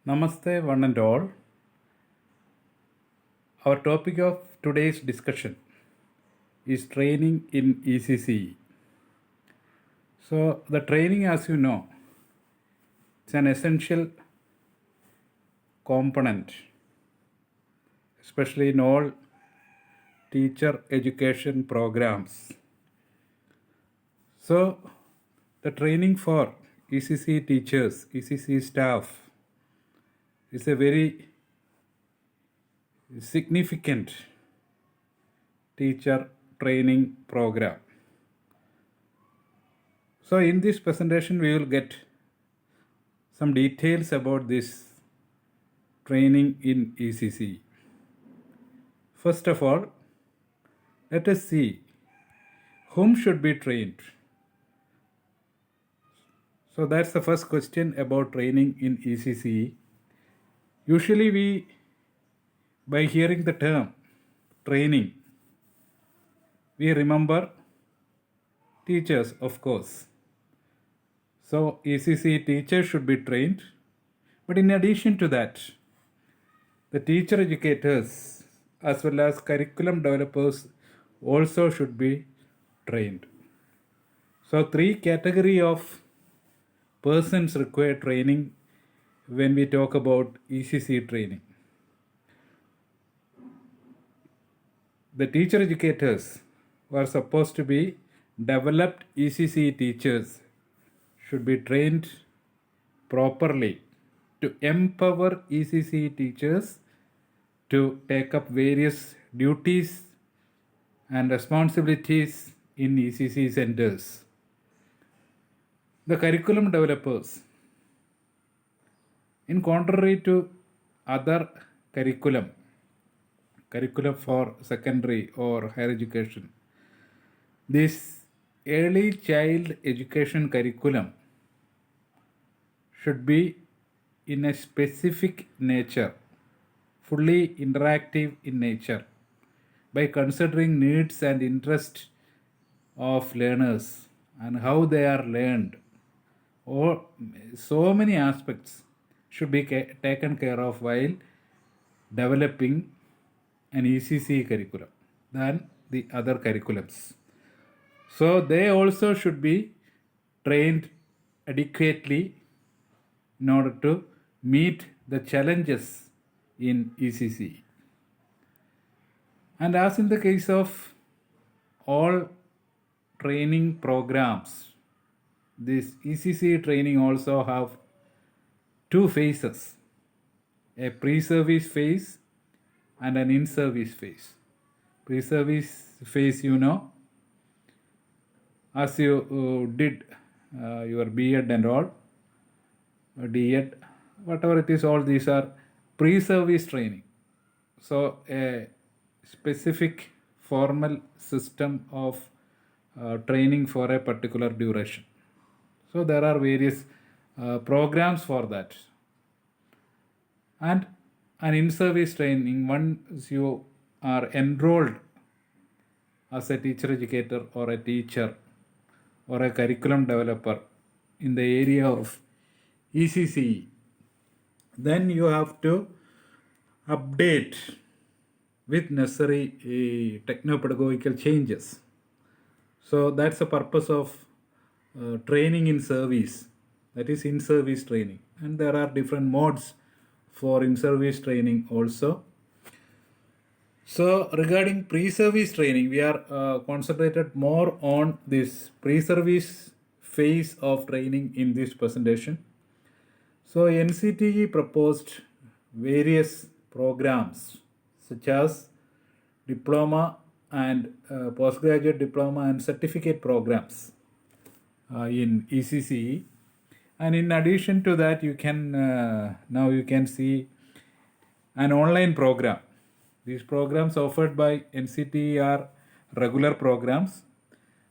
Namaste, one and all. Our topic of today's discussion is training in ECCE. So, the training, as you know, it's an essential component, especially in all teacher education programs. So, the training for ECCE teachers, ECCE staff is a very significant teacher training program. So in this presentation we will get some details about this training in ECCE. First of all, let us see whom should be trained. So that's the first question about training in ECCE. Usually by hearing the term training, we remember teachers, of course. So ECCE teachers should be trained. But in addition to that, the teacher educators as well as curriculum developers also should be trained. So three category of persons require training when we talk about ECCE training. The teacher educators who are supposed to be developed ECCE teachers should be trained properly to empower ECCE teachers to take up various duties and responsibilities in ECCE centers. The curriculum developers, in contrary to other curriculum for secondary or higher education, this early child education curriculum should be in a specific nature, fully interactive in nature, by considering needs and interests of learners and how they are learned. Or so many aspects should be taken care of while developing an ECCE curriculum than the other curriculums. So they also should be trained adequately in order to meet the challenges in ECCE. And as in the case of all training programs, this ECCE training also have two phases, a pre-service phase and an in-service phase. Pre-service phase, as you did your B.Ed and all, D.Ed, whatever it is, all these are pre-service training. So a specific formal system of training for a particular duration. So there are various programs for that. And an in-service training, once you are enrolled as a teacher educator or a teacher or a curriculum developer in the area of ECCE, then you have to update with necessary techno-pedagogical changes. So that's the purpose of training in service, that is in-service training. And there are different modes for in-service training also. So regarding pre-service training, we are concentrated more on this pre-service phase of training in this presentation. So NCTE proposed various programs such as diploma and postgraduate diploma and certificate programs in ECCE. And in addition to that, you can now you can see an online program. These programs offered by NCTE are regular programs,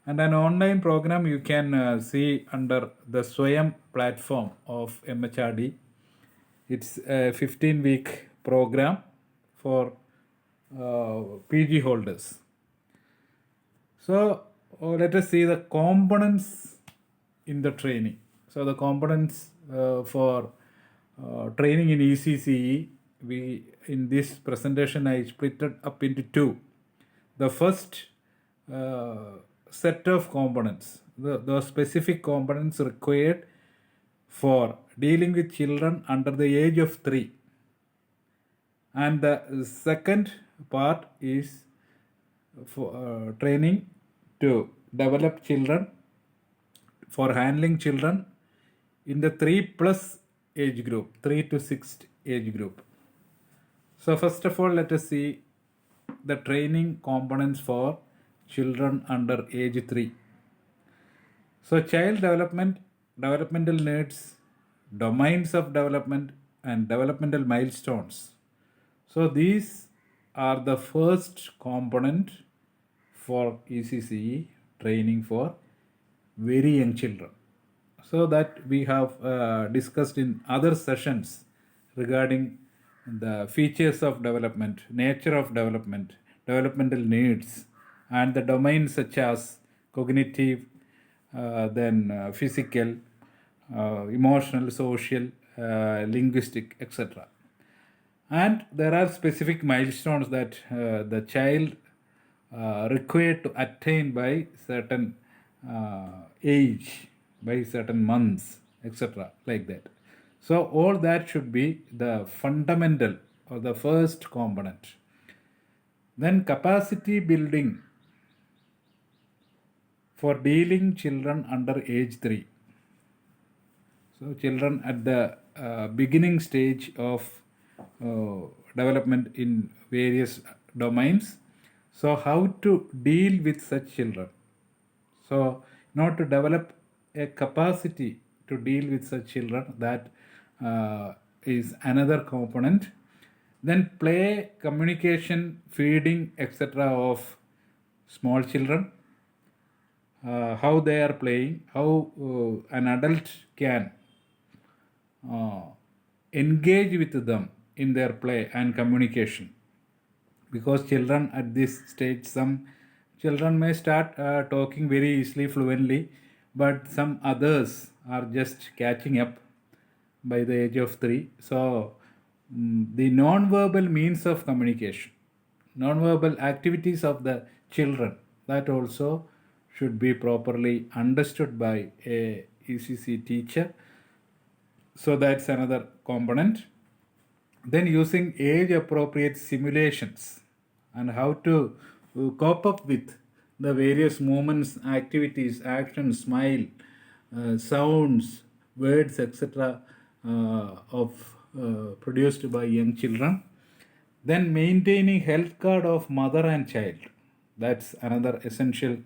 and an online program you can see under the Swayam platform of MHRD. It's a 15-week program for PG holders. So let us see the components in the training. So the components for training in ECCE, in this presentation I split it up into two. The first set of components, the specific components required for dealing with children under the age of 3. And the second part is for training to develop children, for handling children in the 3 plus age group, 3 to 6 age group. So first of all, let us see the training components for children under age 3. So child development, developmental needs, domains of development, and developmental milestones. So these are the first component for ECCE training for very young children. So that we have discussed in other sessions regarding the features of development, nature of development, developmental needs, and the domains such as cognitive, then physical, emotional, social, linguistic, etc. And there are specific milestones that the child required to attain by certain age, by certain months, etc. like that. So all that should be the fundamental or the first component. Then capacity building for dealing children under age 3. So children at the beginning stage of development in various domains. So how to deal with such children? So in order to develop a capacity to deal with such children, that is another component. Then play, communication, feeding, etc. of small children, how they are playing, how an adult can engage with them in their play and communication. Because children at this stage, some children may start talking very easily, fluently, but some others are just catching up by the age of 3. So the non-verbal means of communication, non-verbal activities of the children, that also should be properly understood by a ECC teacher. So that's another component. Then using age appropriate simulations and how to cope up with the various movements, activities, actions, smile, sounds, words, etc. Of produced by young children. Then maintaining health card of mother and child. That's another essential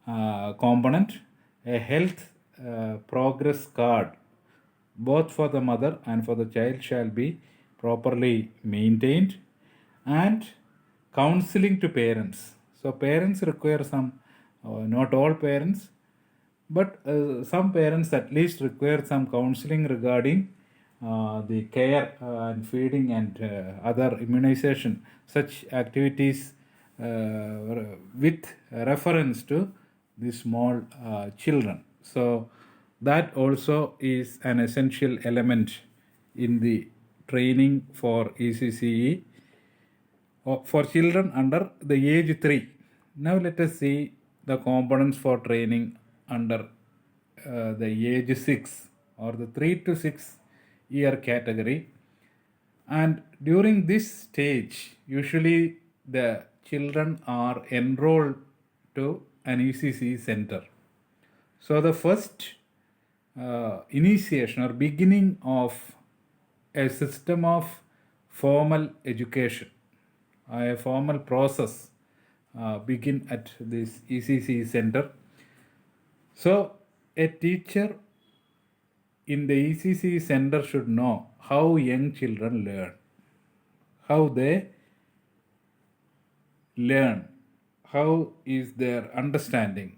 component. A health progress card both for the mother and for the child shall be properly maintained. And counseling to parents. So parents require some, not all parents, but some parents at least require some counseling regarding the care and feeding and other immunization, such activities with reference to the small children. So that also is an essential element in the training for ECCE for children under the age 3. Now let us see the components for training under the age 6 or the 3 to 6 year category. And during this stage, usually the children are enrolled to an ECC center. So the first initiation or beginning of a system of formal education, a formal process begin at this ECC center. So a teacher in the ECC center should know how young children learn, how they learn, how is their understanding.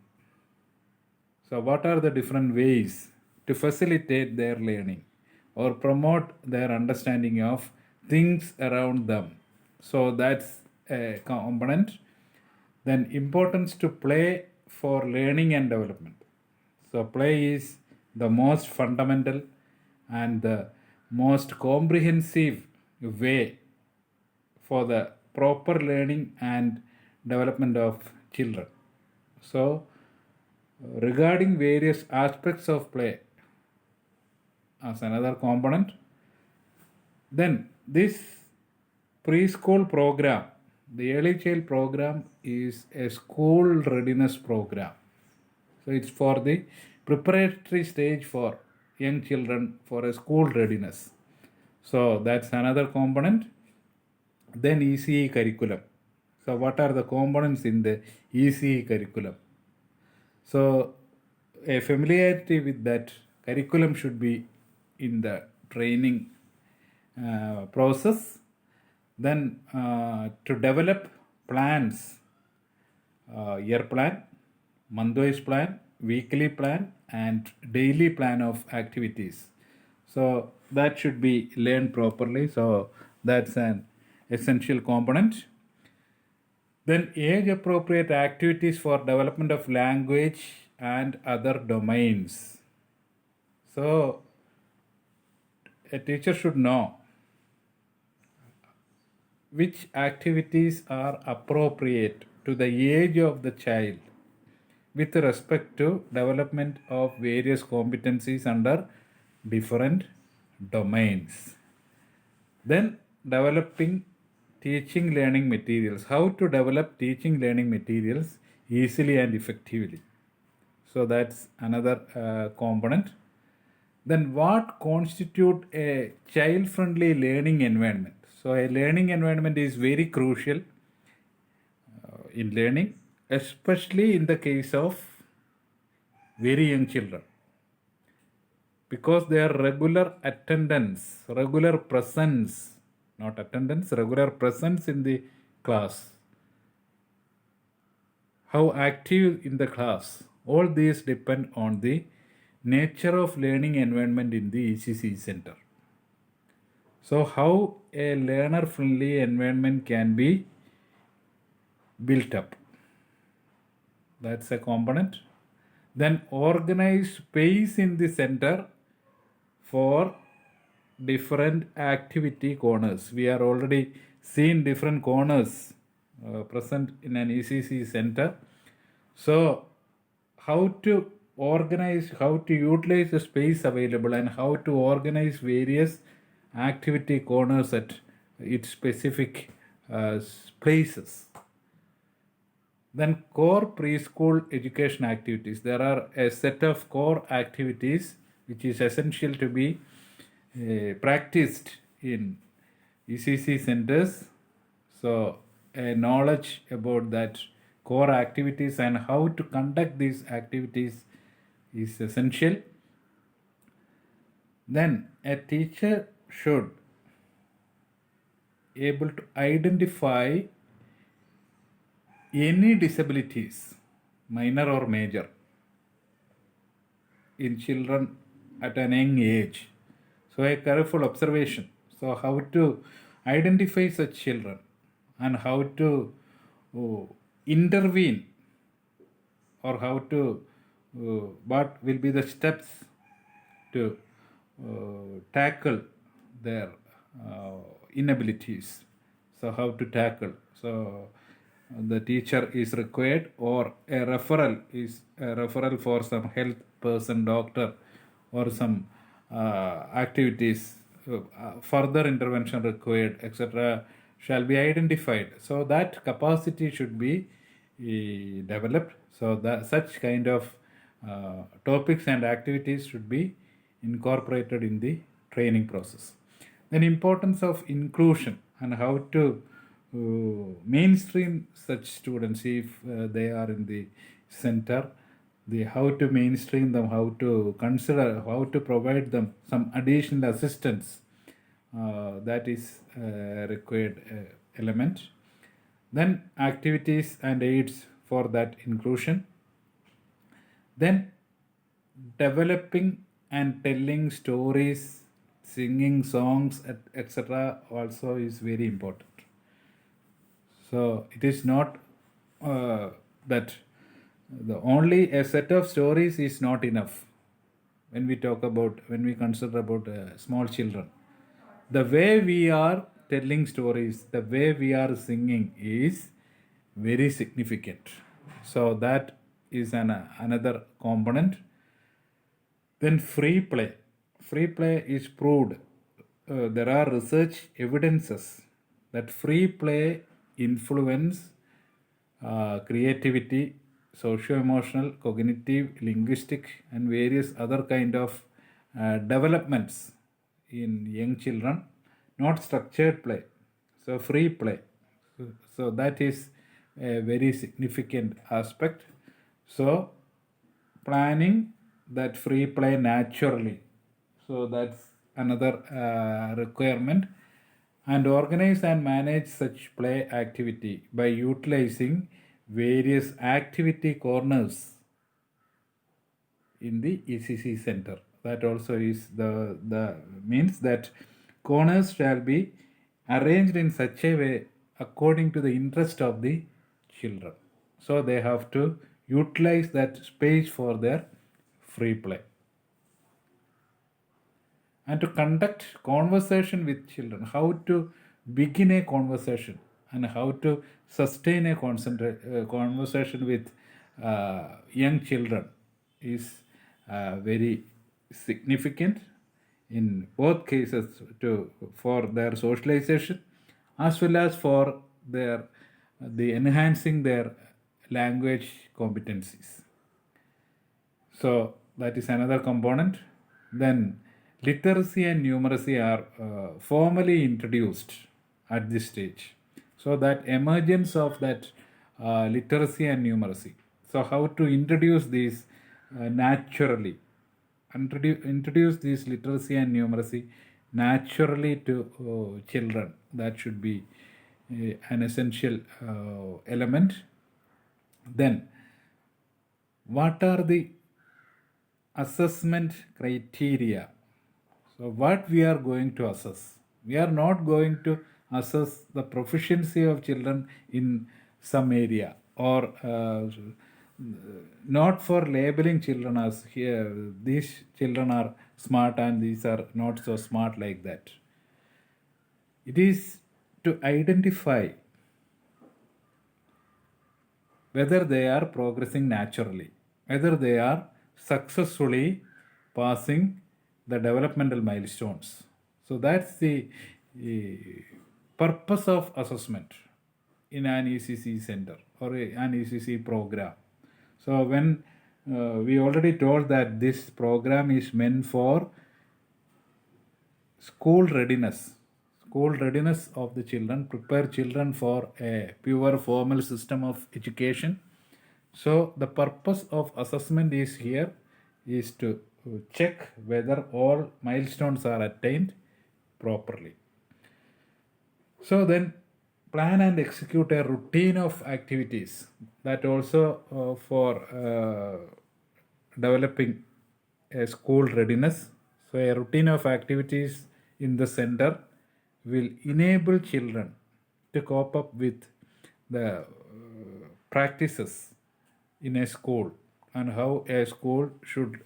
So what are the different ways to facilitate their learning or promote their understanding of things around them? So that's a component. Then importance to play for learning and development. So play is the most fundamental and the most comprehensive way for the proper learning and development of children. So, regarding various aspects of play as another component, then this preschool program, the early child program, is a school readiness program. So it's for the preparatory stage for young children for a school readiness. So that's another component. Then ECE curriculum. So what are the components in the ECE curriculum? So a familiarity with that curriculum should be in the training process. Then to develop plans, year plan, month-wise plan, weekly plan, and daily plan of activities. So that should be learned properly. So that's an essential component. Then age-appropriate activities for development of language and other domains. So a teacher should know which activities are appropriate to the age of the child with respect to development of various competencies under different domains. Then developing teaching learning materials. How to develop teaching learning materials easily and effectively. So that's another component. Then what constitute a child-friendly learning environment? So a learning environment is very crucial in learning, especially in the case of very young children, because their regular attendance, regular presence, not attendance, regular presence in the class, how active in the class, all these depend on the nature of learning environment in the ECC center. So how a learner friendly environment can be built up, that's a component. Then organize space in the center for different activity corners. We are already seen different corners present in an ECC center. So how to organize, how to utilize the space available, and how to organize various activity corners at its specific places. Then core preschool education activities. There are a set of core activities which is essential to be practiced in ECC centers. So a knowledge about that core activities and how to conduct these activities is essential. Then a teacher should able to identify any disabilities, minor or major, in children at an young age. So a careful observation. So how to identify such children and how to intervene, or how to what will be the steps to tackle their inabilities. So how to tackle. So the teacher is required, or a referral for some health person, doctor, or some activities, further intervention required, etc., shall be identified. So that capacity should be developed. So that such kind of topics and activities should be incorporated in the training process. Then importance of inclusion and how to mainstream such students if they are in the center, the how to mainstream them, how to consider, how to provide them some additional assistance, that is required element. Then activities and aids for that inclusion. Then developing and telling stories, singing songs, etc., also is very important. So it is not that the only a set of stories is not enough when we talk about, when we consider about small children. the way we are telling stories, the way we are singing is very significant. So that is another component. Then free play. Free play is proved. There are research evidences that free play influence creativity, socio-emotional, cognitive, linguistic, and various other kind of developments in young children. Not structured play, so free play. So that is a very significant aspect. So planning that free play naturally, so that's another requirement. And organize and manage such play activity by utilizing various activity corners in the ECC center. That also is the means that corners shall be arranged in such a way according to the interest of the children. So they have to utilize that space for their free play. And to conduct conversation with children, how to begin a conversation and how to sustain a conversation with young children is very significant in both cases for their socialization as well as for the enhancing their language competencies. So that is another component. Then literacy and numeracy are formally introduced at this stage. So that emergence of that literacy and numeracy. So how to introduce these naturally, introduce these literacy and numeracy naturally to children. That should be an essential element. Then what are the assessment criteria? So what we are going to assess? We are not going to assess the proficiency of children in some area, or not for labeling children as here these children are smart and these are not so smart, like that. It is to identify whether they are progressing naturally, whether they are successfully passing the developmental milestones. So that's the purpose of assessment in an ECC center or an ECC program. So when we already told that this program is meant for school readiness of the children, prepare children for a pure formal system of education. So the purpose of assessment is here is to check whether all milestones are attained properly. So then plan and execute a routine of activities that also for developing a school readiness. So a routine of activities in the center will enable children to cope up with the practices in a school and how a school should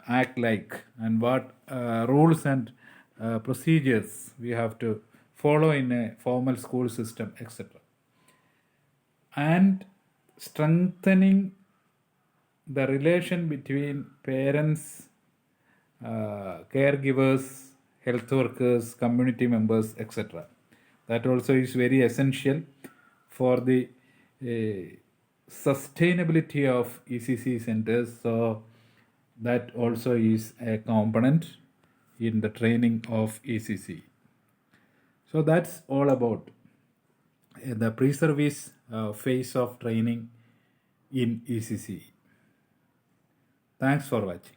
act like, and what rules and procedures we have to follow in a formal school system, etc. And strengthening the relation between parents, caregivers, health workers, community members, etc. That also is very essential for the sustainability of ECC centers. So that also is a component in the training of ECC. So that's all about the pre-service phase of training in ECC. Thanks for watching.